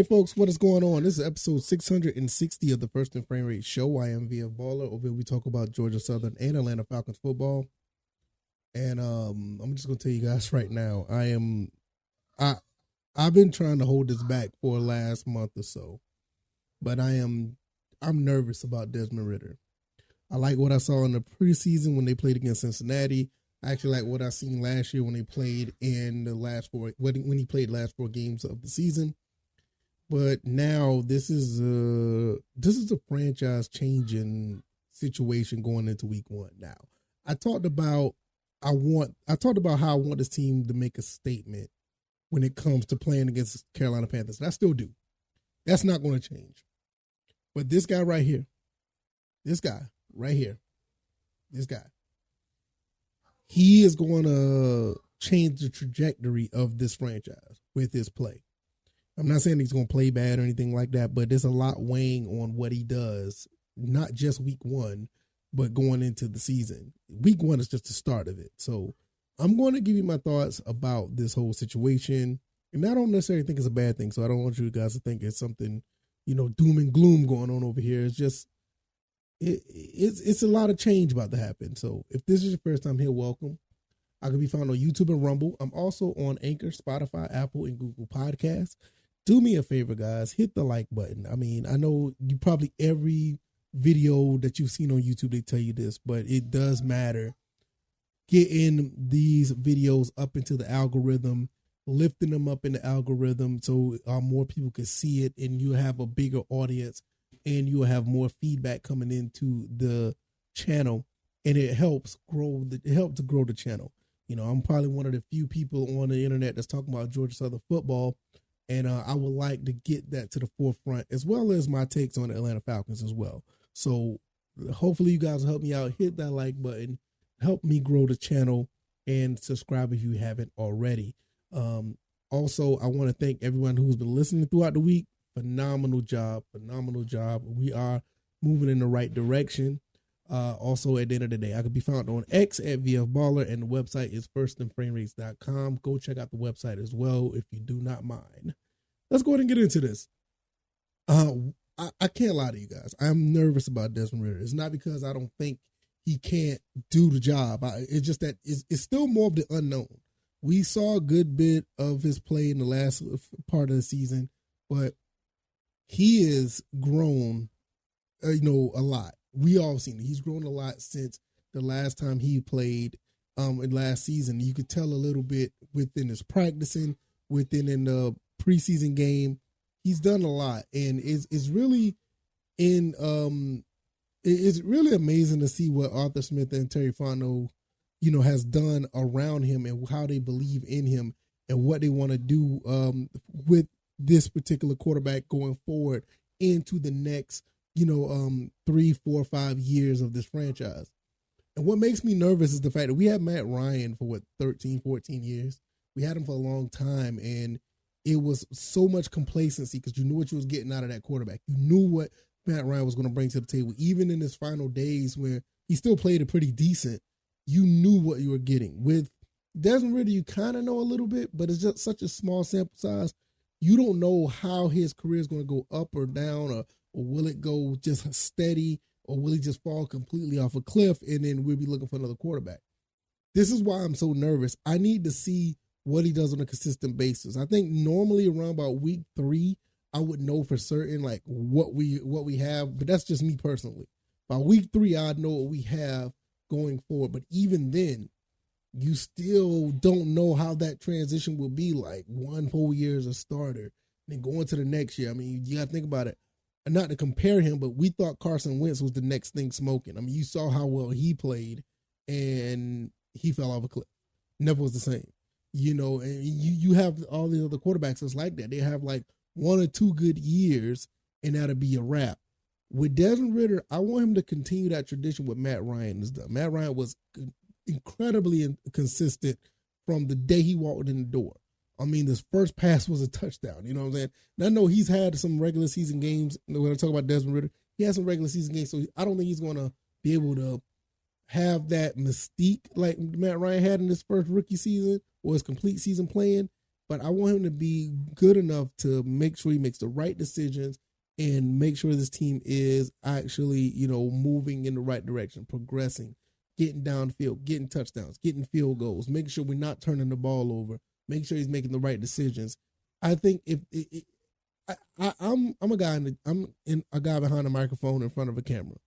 right, folks, what is going on? This is episode 660 of the First and Frame Rate Show. I am VF Baller. Over here we talk about Georgia Southern and Atlanta Falcons football. And I'm just gonna tell you guys right now, I've been trying to hold this back for the last month or so, but I'm nervous about Desmond Ridder. I like what I saw in the preseason when they played against Cincinnati. I actually like what I seen last year when they played in the last four when he played last 4 games of the season. But now this is a franchise changing situation going into week 1. Now, I talked about how I want this team to make a statement when it comes to playing against Carolina Panthers. And I still do. That's not going to change. But this guy, he is going to change the trajectory of this franchise with his play. I'm not saying he's going to play bad or anything like that, but there's a lot weighing on what he does, not just week 1, but going into the season. Week 1 is just the start of it. So I'm going to give you my thoughts about this whole situation. And I don't necessarily think it's a bad thing, so I don't want you guys to think it's something, doom and gloom going on over here. It's just, it's a lot of change about to happen. So if this is your first time here, welcome. I can be found on YouTube and Rumble. I'm also on Anchor, Spotify, Apple, and Google Podcasts. Do me a favor, guys. Hit the like button. I mean, I know you probably every video that you've seen on YouTube, they tell you this, but it does matter. Getting these videos up into the algorithm, lifting them up in the algorithm so more people can see it, and you have a bigger audience, and you'll have more feedback coming into the channel, and it helps grow the channel. I'm probably one of the few people on the internet that's talking about Georgia Southern football, and I would like to get that to the forefront, as well as my takes on the Atlanta Falcons as well. So hopefully you guys will help me out. Hit that like button, help me grow the channel, and subscribe if you haven't already. Also, I want to thank everyone who's been listening throughout the week. Phenomenal job. We are moving in the right direction. Also, at the end of the day, I can be found on X at VF Baller, and the website is firstandframerates.com. Go check out the website as well if you do not mind. Let's go ahead and get into this. I can't lie to you guys. I'm nervous about Desmond Ridder. It's not because I don't think he can't do the job. It's just that it's still more of the unknown. We saw a good bit of his play in the last part of the season, but he is grown, a lot. We all seen it. He's grown a lot since the last time he played in last season. You could tell a little bit within his practicing, in the preseason game. He's done a lot, and it's really amazing to see what Arthur Smith and Terry Fontenot, has done around him, and how they believe in him, and what they want to do with this particular quarterback going forward into the next 3, 4, 5 years of this franchise. And what makes me nervous is the fact that we had Matt Ryan for 13, 14 years. We had him for a long time, and it was so much complacency because you knew what you was getting out of that quarterback. You knew what Matt Ryan was going to bring to the table. Even in his final days where he still played it pretty decent, you knew what you were getting. With Desmond Ridder, you kind of know a little bit, but it's just such a small sample size. You don't know how his career is going to go up or down, or will it go just steady, or will he just fall completely off a cliff, and then we'll be looking for another quarterback. This is why I'm so nervous. I need to see what he does on a consistent basis. I think normally around about week 3, I would know for certain like what we have, but that's just me personally. By week 3, I'd know what we have going forward. But even then, you still don't know how that transition will be like 1 whole year as a starter, and then going to the next year. I mean, you got to think about it. And not to compare him, but we thought Carson Wentz was the next thing smoking. I mean, you saw how well he played, and he fell off a cliff. Never was the same. And you have all the other quarterbacks that's like that. They have like 1 or 2 good years, and that'll be a wrap. With Desmond Ridder, I want him to continue that tradition what Matt Ryan has done. Matt Ryan was incredibly consistent from the day he walked in the door. I mean, this first pass was a touchdown. You know what I'm saying? And I know he's had some regular season games. When I talk about Desmond Ridder, he had some regular season games, so I don't think he's going to be able to have that mystique like Matt Ryan had in his first rookie season or his complete season playing. but I want him to be good enough to make sure he makes the right decisions and make sure this team is actually, moving in the right direction, progressing, getting downfield, getting touchdowns, getting field goals, making sure we're not turning the ball over, making sure he's making the right decisions. I think I'm a guy a guy behind a microphone in front of a camera,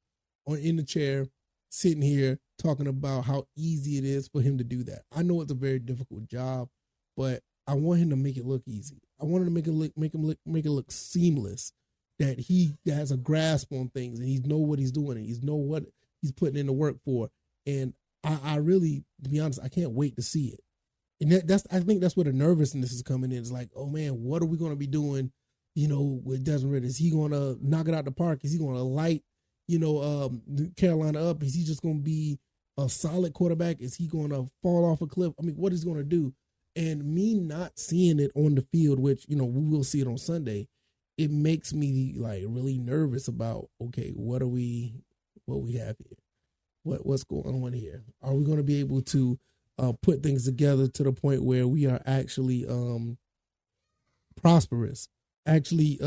or in the chair, sitting here talking about how easy it is for him to do that. I know it's a very difficult job, but I want him to make it look easy. I want him to make it look seamless. That he has a grasp on things and he know what he's doing and he's know what he's putting in the work for. And I really, to be honest, I can't wait to see it. And I think that's where the nervousness is coming in. It's like, oh man, what are we going to be doing? With Desmond Ridder, is he going to knock it out the park? Is he going to light, Carolina up? Is he just going to be a solid quarterback? Is he going to fall off a cliff? I mean, what is he going to do? And me not seeing it on the field, which, we will see it on Sunday, it makes me like really nervous about, okay, what we have here? What's going on here? Are we going to be able to put things together to the point where we are actually prosperous, actually,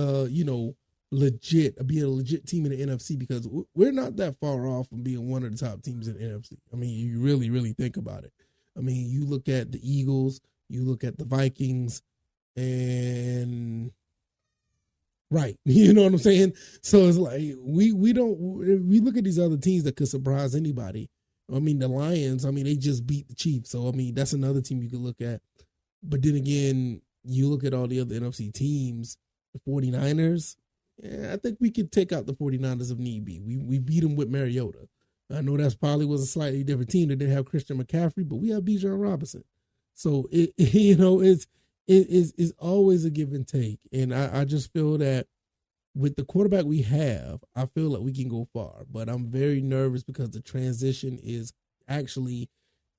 legit, be a legit team in the NFC? Because we're not that far off from being one of the top teams in the NFC. I mean, you really, really think about it. I mean, you look at the Eagles, you look at the Vikings, and right. You know what I'm saying? So it's like we look at these other teams that could surprise anybody. I mean, the Lions, they just beat the Chiefs. So, that's another team you could look at. But then again, you look at all the other NFC teams, the 49ers, I think we could take out the 49ers if need be. We beat them with Mariota. I know that's probably was a slightly different team that didn't have Christian McCaffrey, but we have Bijan Robinson. So, it's always a give and take. And I just feel that with the quarterback we have, I feel like we can go far. But I'm very nervous because the transition is actually,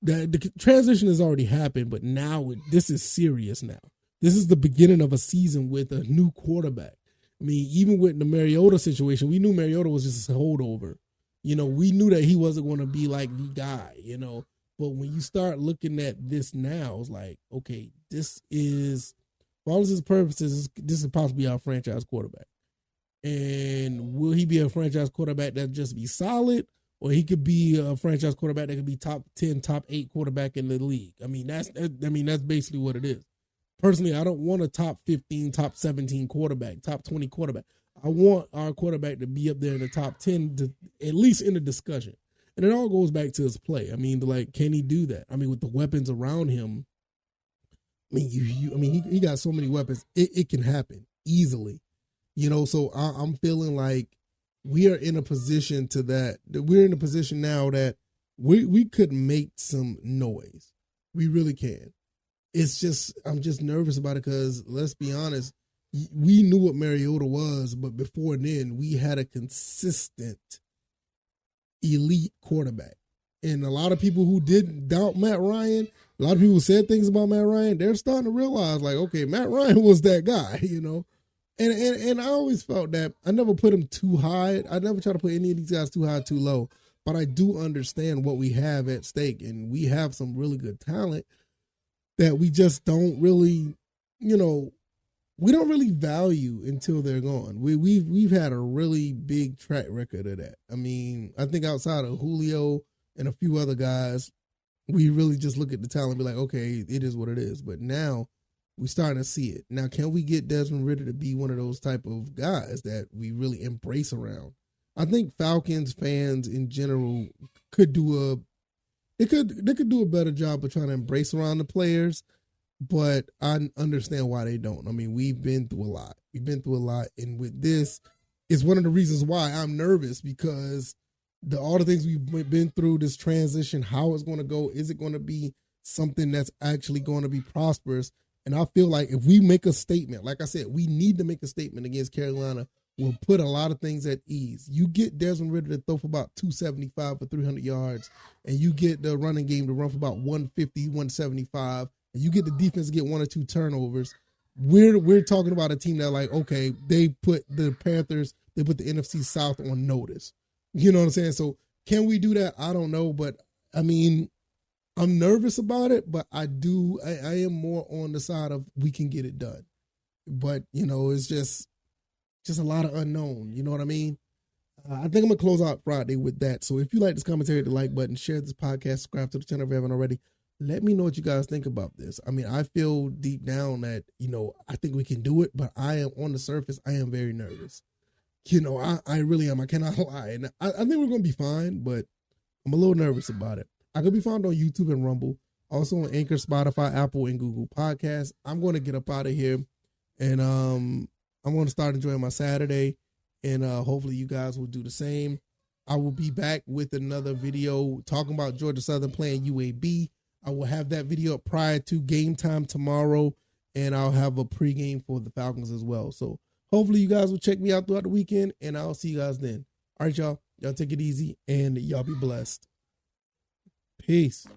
the transition has already happened, but now this is serious now. This is the beginning of a season with a new quarterback. I mean, even with the Mariota situation, we knew Mariota was just a holdover. We knew that he wasn't going to be like the guy, But when you start looking at this now, it's like, okay, this is, for all his purposes, this is possibly our franchise quarterback. And will he be a franchise quarterback that just be solid, or he could be a franchise quarterback that could be top 10, top 8 quarterback in the league? That's basically what it is. Personally, I don't want a top 15, top 17 quarterback, top 20 quarterback. I want our quarterback to be up there in the top 10, at least in the discussion. And it all goes back to his play. Can he do that? With the weapons around him, he got so many weapons. It can happen easily, So I'm feeling like we are in a position we're in a position now that we could make some noise. We really can. It's just, I'm just nervous about it because let's be honest, we knew what Mariota was, but before then we had a consistent elite quarterback. And a lot of people who didn't doubt Matt Ryan, a lot of people said things about Matt Ryan, they're starting to realize like, okay, Matt Ryan was that guy, And I always felt that I never put him too high. I never try to put any of these guys too high, too low. But I do understand what we have at stake, and we have some really good talent that we just don't really, we don't really value until they're gone. We've had a really big track record of that. I think outside of Julio and a few other guys, we really just look at the talent and be like, okay, it is what it is. But now we're starting to see it. Now, can we get Desmond Ridder to be one of those type of guys that we really embrace around? I think Falcons fans in general could do they could do a better job of trying to embrace around the players, but I understand why they don't. We've been through a lot. And with this, it's one of the reasons why I'm nervous, because all the things we've been through, this transition, how it's going to go, is it going to be something that's actually going to be prosperous? And I feel like if we make a statement, like I said, we need to make a statement against Carolina, we'll put a lot of things at ease. You get Desmond Ridder to throw for about 275 for 300 yards, and you get the running game to run for about 150, 175, and you get the defense to get 1 or 2 turnovers. We're talking about a team that, like, okay, they put the Panthers, they put the NFC South on notice. You know what I'm saying? So can we do that? I don't know, but I'm I'm nervous about it, but I am more on the side of we can get it done. But, it's just a lot of unknown. You know what I mean? I think I'm going to close out Friday with that. So if you like this commentary, hit the like button, share this podcast, subscribe to the channel if you haven't already. Let me know what you guys think about this. I mean, I feel deep down that, I think we can do it, but I am on the surface. I am very nervous. I really am. I cannot lie. And I think we're going to be fine, but I'm a little nervous about it. I could be found on YouTube and Rumble, also on Anchor, Spotify, Apple, and Google Podcasts. I'm going to get up out of here, and I'm going to start enjoying my Saturday, and hopefully you guys will do the same. I will be back with another video talking about Georgia Southern playing UAB. I will have that video up prior to game time tomorrow, and I'll have a pregame for the Falcons as well. So hopefully you guys will check me out throughout the weekend, and I'll see you guys then. All right, y'all. Y'all take it easy, and y'all be blessed. Peace.